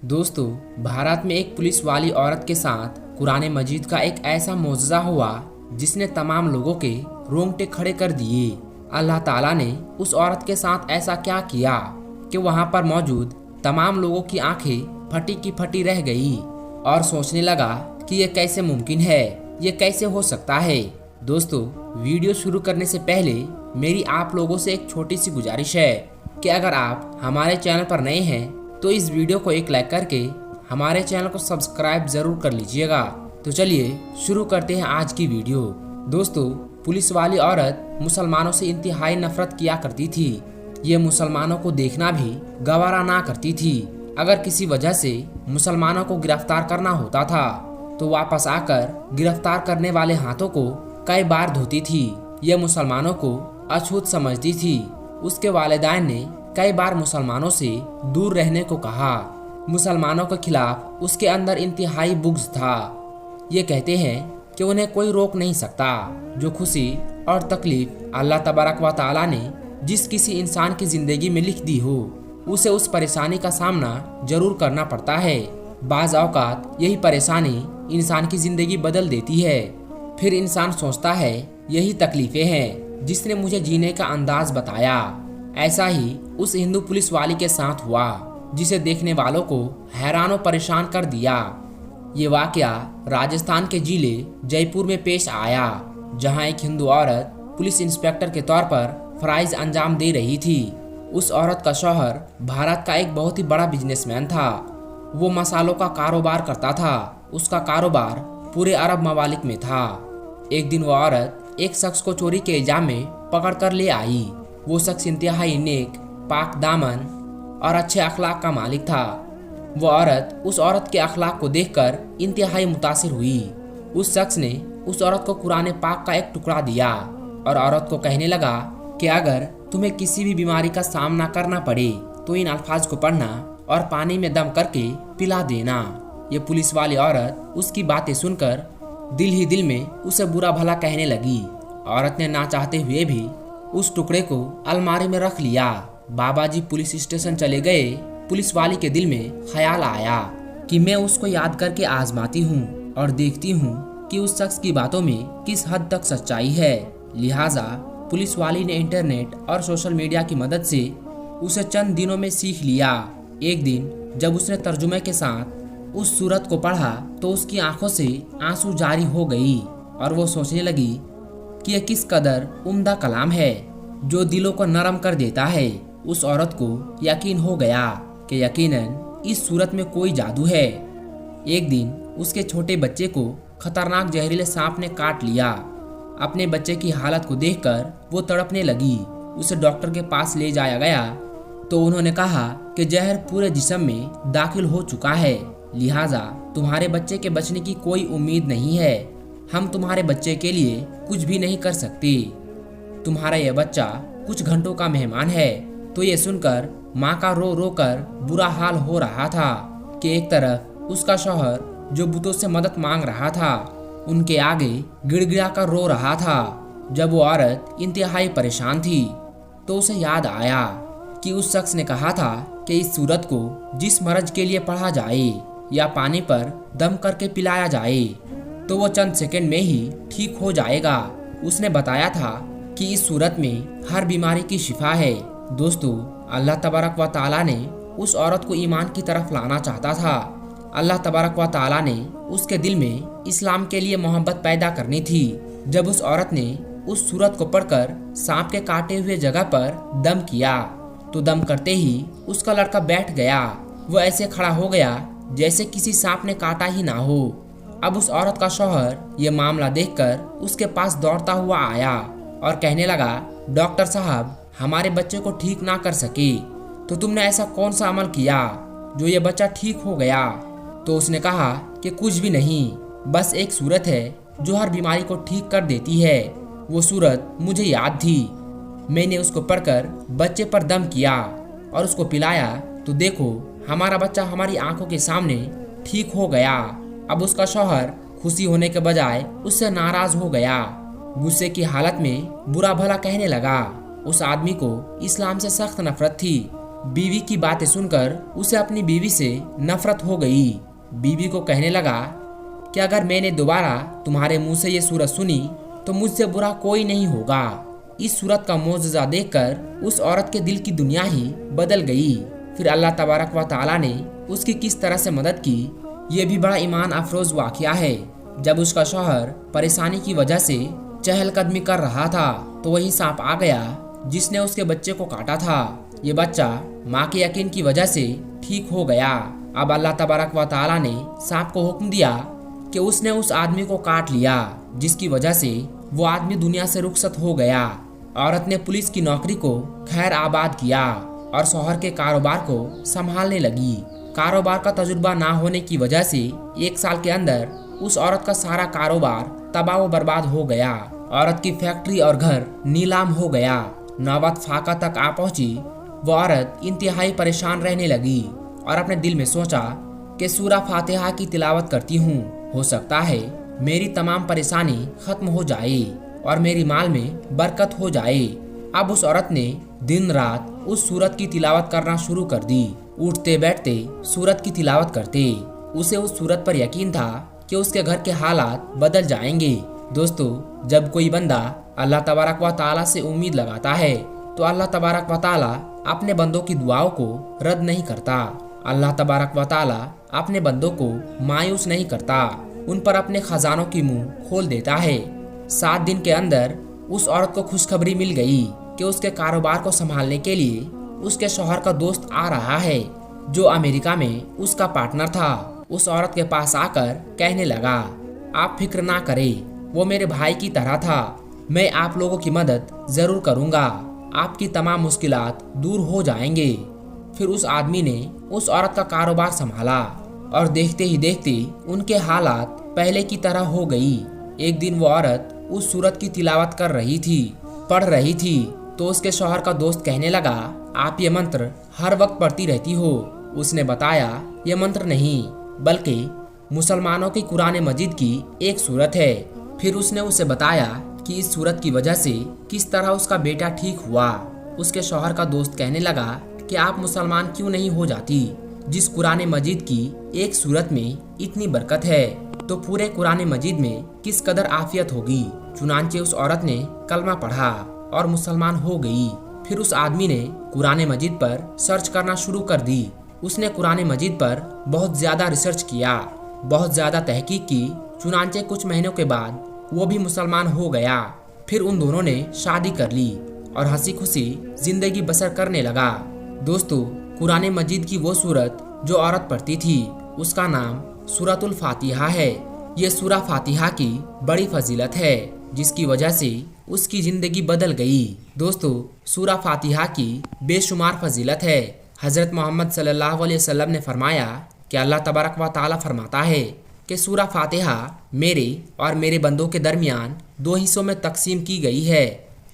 दोस्तों, भारत में एक पुलिस वाली औरत के साथ कुरान मजीद का एक ऐसा मोजज़ा हुआ जिसने तमाम लोगों के रोंगटे खड़े कर दिए। अल्लाह ताला ने उस औरत के साथ ऐसा क्या किया कि वहां पर मौजूद तमाम लोगों की आंखें फटी की फटी रह गई और सोचने लगा कि ये कैसे मुमकिन है, ये कैसे हो सकता है। दोस्तों, वीडियो शुरू करने से पहले मेरी आप लोगों से एक छोटी सी गुजारिश है कि अगर आप हमारे चैनल पर नए हैं तो इस वीडियो को एक लाइक करके हमारे चैनल को सब्सक्राइब जरूर कर लीजिएगा। तो चलिए शुरू करते हैं आज की वीडियो। दोस्तों, पुलिस वाली औरत मुसलमानों से इंतहाई नफरत किया करती थी। ये मुसलमानों को देखना भी गवारा ना करती थी। अगर किसी वजह से मुसलमानों को गिरफ्तार करना होता था तो वापस आकर गिरफ्तार करने वाले हाथों को कई बार धोती थी। यह मुसलमानों को अछूत समझती थी। उसके वालिदैन ने कई बार मुसलमानों से दूर रहने को कहा। मुसलमानों के खिलाफ उसके अंदर इंतहाई बुग़्ज़ था। ये कहते हैं कि उन्हें कोई रोक नहीं सकता। जो खुशी और तकलीफ अल्लाह तबारक व तआला ने जिस किसी इंसान की ज़िंदगी में लिख दी हो उसे उस परेशानी का सामना जरूर करना पड़ता है। बाज़ औक़ात यही परेशानी इंसान की ज़िंदगी बदल देती है। फिर इंसान सोचता है यही तकलीफ़ें हैं जिसने मुझे जीने का अंदाज़ बताया। ऐसा ही उस हिंदू पुलिस वाली के साथ हुआ जिसे देखने वालों को हैरान और परेशान कर दिया। ये वाकया राजस्थान के जिले जयपुर में पेश आया, जहां एक हिंदू औरत पुलिस इंस्पेक्टर के तौर पर फराइज अंजाम दे रही थी। उस औरत का शौहर भारत का एक बहुत ही बड़ा बिजनेसमैन था। वो मसालों का कारोबार करता था। उसका कारोबार पूरे अरब ममालिक में था। एक दिन वो औरत एक शख्स को चोरी के इल्जाम में पकड़ कर ले आई। वो शख्स इंतहाई नेक, पाक दामन और अच्छे अखलाक का मालिक था। वो औरत उस औरत के अखलाक को देखकर इंतहाई मुतासिर हुई। उस शख्स ने उस औरत को कुरान पाक का एक टुकड़ा दिया और औरत को कहने लगा कि अगर तुम्हें किसी भी बीमारी का सामना करना पड़े तो इन अल्फाज को पढ़ना और पानी में दम करके पिला देना। ये पुलिस वाली औरत उसकी बातें सुनकर दिल ही दिल में उसे बुरा भला कहने लगी। औरत ने ना चाहते हुए भी उस टुकड़े को अलमारी में रख लिया। बाबा जी पुलिस स्टेशन चले गए। पुलिस वाली के दिल में ख्याल आया कि मैं उसको याद करके आजमाती हूँ और देखती हूँ कि उस शख्स की बातों में किस हद तक सच्चाई है। लिहाजा पुलिस वाली ने इंटरनेट और सोशल मीडिया की मदद से उसे चंद दिनों में सीख लिया। एक दिन जब उसने तर्जुमे के साथ उस सूरत को पढ़ा तो उसकी आंखों से आंसू जारी हो गई और वो सोचने लगी कि यह किस कदर उम्दा कलाम है जो दिलों को नरम कर देता है। उस औरत को यकीन हो गया कि यकीनन इस सूरत में कोई जादू है। एक दिन उसके छोटे बच्चे को खतरनाक जहरीले सांप ने काट लिया। अपने बच्चे की हालत को देखकर वो तड़पने लगी। उसे डॉक्टर के पास ले जाया गया तो उन्होंने कहा कि जहर पूरे जिस्म में दाखिल हो चुका है, लिहाजा तुम्हारे बच्चे के बचने की कोई उम्मीद नहीं है। हम तुम्हारे बच्चे के लिए कुछ भी नहीं कर सकते। तुम्हारा यह बच्चा कुछ घंटों का मेहमान है। तो ये सुनकर माँ का रो रो कर बुरा हाल हो रहा था कि एक तरफ उसका शौहर जो बुतों से मदद मांग रहा था उनके आगे गिड़गिड़ा कर रो रहा था। जब वो औरत इंतहाई परेशान थी तो उसे याद आया कि उस शख्स ने कहा था कि इस सूरत को जिस मर्ज के लिए पढ़ा जाए या पानी पर दम करके पिलाया जाए तो वो चंद सेकंड में ही ठीक हो जाएगा। उसने बताया था कि इस सूरत में हर बीमारी की शिफा है। दोस्तों, अल्लाह तबारक व तआला ने उस औरत को ईमान की तरफ लाना चाहता था। अल्लाह तबारक व तआला ने उसके दिल में इस्लाम के लिए मोहब्बत पैदा करनी थी। जब उस औरत ने उस सूरत को पढ़कर सांप के काटे हुए जगह पर दम किया तो दम करते ही उसका लड़का बैठ गया। वो ऐसे खड़ा हो गया जैसे किसी सांप ने काटा ही ना हो। अब उस औरत का शौहर ये मामला देखकर उसके पास दौड़ता हुआ आया और कहने लगा, डॉक्टर साहब, हमारे बच्चे को ठीक ना कर सके तो तुमने ऐसा कौन सा अमल किया जो ये बच्चा ठीक हो गया? तो उसने कहा कि कुछ भी नहीं, बस एक सूरत है जो हर बीमारी को ठीक कर देती है। वो सूरत मुझे याद थी। मैंने उसको पढ़कर बच्चे पर दम किया और उसको पिलाया तो देखो हमारा बच्चा हमारी आंखों के सामने ठीक हो गया। अब उसका शौहर खुशी होने के बजाय उससे नाराज हो गया गुस्से की हालत में बुरा भला कहने लगा। उस आदमी को इस्लाम से सख्त नफरत थी। बीवी की बातें सुनकर उसे अपनी बीवी से नफरत हो गई। बीवी को कहने लगा कि अगर मैंने दोबारा तुम्हारे मुंह से ये सूरत सुनी तो मुझसे बुरा कोई नहीं होगा। इस सूरत का मौजज़ा देखकर उस औरत के दिल की दुनिया ही बदल गई। फिर अल्लाह तबारक व तआला ने उसकी किस तरह से मदद की, ये भी बड़ा ईमान अफरोज वाक़या है। जब उसका शौहर परेशानी की वजह से चहलकदमी कर रहा था तो वही सांप आ गया जिसने उसके बच्चे को काटा था। ये बच्चा माँ के यकीन की वजह से ठीक हो गया। अब अल्लाह तबारक व तआला ने सांप को हुक्म दिया कि उसने उस आदमी को काट लिया, जिसकी वजह से वो आदमी दुनिया से रुखसत हो गया। औरत ने पुलिस की नौकरी को खैर आबाद किया और शौहर के कारोबार को संभालने लगी। कारोबार का तजुर्बा ना होने की वजह से 1 साल के अंदर उस औरत का सारा कारोबार तबाह व बर्बाद हो गया। औरत की फैक्ट्री और घर नीलाम हो गया। नौबत फाका तक आ पहुंची। वो औरत इंतहाई परेशान रहने लगी और अपने दिल में सोचा कि सूरा फातिहा की तिलावत करती हूँ, हो सकता है मेरी तमाम परेशानी खत्म हो जाए और मेरी माल में बरकत हो जाए। अब उस औरत ने दिन रात उस सूरत की तिलावत करना शुरू कर दी। उठते बैठते सूरत की तिलावत करते। उसे उस सूरत पर यकीन था कि उसके घर के हालात बदल जाएंगे। दोस्तों, जब कोई बंदा अल्लाह तबारक व तआला से उम्मीद लगाता है तो अल्लाह तबारक व तआला अपने बंदों की दुआओं को रद्द नहीं करता। अल्लाह तबारक व तआला अपने बंदों को मायूस नहीं करता, उन पर अपने खजानों की मुंह खोल देता है। 7 दिन के अंदर उस औरत को खुशखबरी मिल गई कि उसके कारोबार को संभालने के लिए उसके शौहर का दोस्त आ रहा है, जो अमेरिका में उसका पार्टनर था। उस औरत के पास आकर कहने लगा, आप फिक्र ना करें, वो मेरे भाई की तरह था। मैं आप लोगों की मदद जरूर करूंगा, आपकी तमाम मुश्किलात दूर हो जाएंगे। फिर उस आदमी ने उस औरत का कारोबार संभाला और देखते ही देखते उनके हालात पहले की तरह हो गई। एक दिन वो औरत उस सूरत की तिलावत कर रही थी, पढ़ रही थी, तो उसके शौहर का दोस्त कहने लगा, आप ये मंत्र हर वक्त पढ़ती रहती हो। उसने बताया, ये मंत्र नहीं बल्कि मुसलमानों की कुरान मजीद की एक सूरत है। फिर उसने उसे बताया कि इस सूरत की वजह से किस तरह उसका बेटा ठीक हुआ। उसके शौहर का दोस्त कहने लगा कि आप मुसलमान क्यों नहीं हो जाती, जिस कुरान मजीद की एक सूरत में इतनी बरकत है तो पूरे कुरान मजीद में किस कदर आफियत होगी। चुनांचे उस औरत ने कलमा पढ़ा और मुसलमान हो गई। फिर उस आदमी ने कुरान मजीद पर सर्च करना शुरू कर दी। उसने कुरान मजीद पर बहुत ज्यादा रिसर्च किया, बहुत ज्यादा तहकीक की। चुनांचे कुछ महीनों के बाद वो भी मुसलमान हो गया। फिर उन दोनों ने शादी कर ली और हंसी खुशी जिंदगी बसर करने लगा। दोस्तों, कुरान मजीद की वो सूरत जो औरत पढ़ती थी उसका नाम सूरतुल फातिहा है। ये सूरा फातिहा की बड़ी फजीलत है, जिसकी वजह से उसकी जिंदगी बदल गई। दोस्तों, सूरा फातिहा की बेशुमार फजीलत है। हजरत मोहम्मद सल्लल्लाहु अलैहि वसल्लम ने फरमाया कि अल्लाह तबारक व तआला फरमाता है कि सूरा फातिहा मेरे और मेरे बंदों के दरमियान 2 हिस्सों में तकसीम की गई है।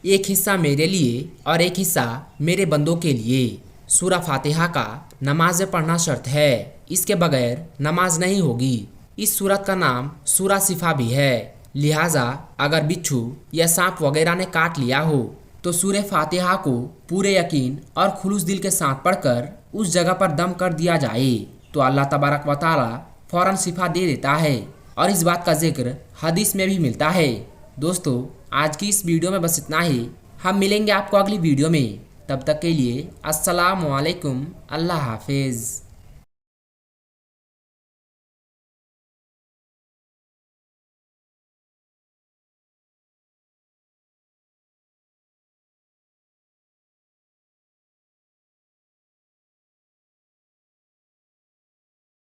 एक हिस्सा मेरे लिए और एक हिस्सा मेरे बंदों के लिए। सूरा फातिहा का नमाज पढ़ना शर्त है, इसके बगैर नमाज नहीं होगी। इस सूरत का नाम सूरा शिफा भी है, लिहाजा अगर बिच्छू या सांप वगैरह ने काट लिया हो तो सूरे फातिहा को पूरे यकीन और खुलूस दिल के साथ पढ़कर उस जगह पर दम कर दिया जाए तो अल्लाह तबारक व तआला फौरन शिफा दे देता है। और इस बात का जिक्र हदीस में भी मिलता है। दोस्तों, आज की इस वीडियो में बस इतना ही। हम मिलेंगे आपको अगली वीडियो में। तब तक के लिए अस्सलाम वालेकुम, अल्लाह हाफिज़।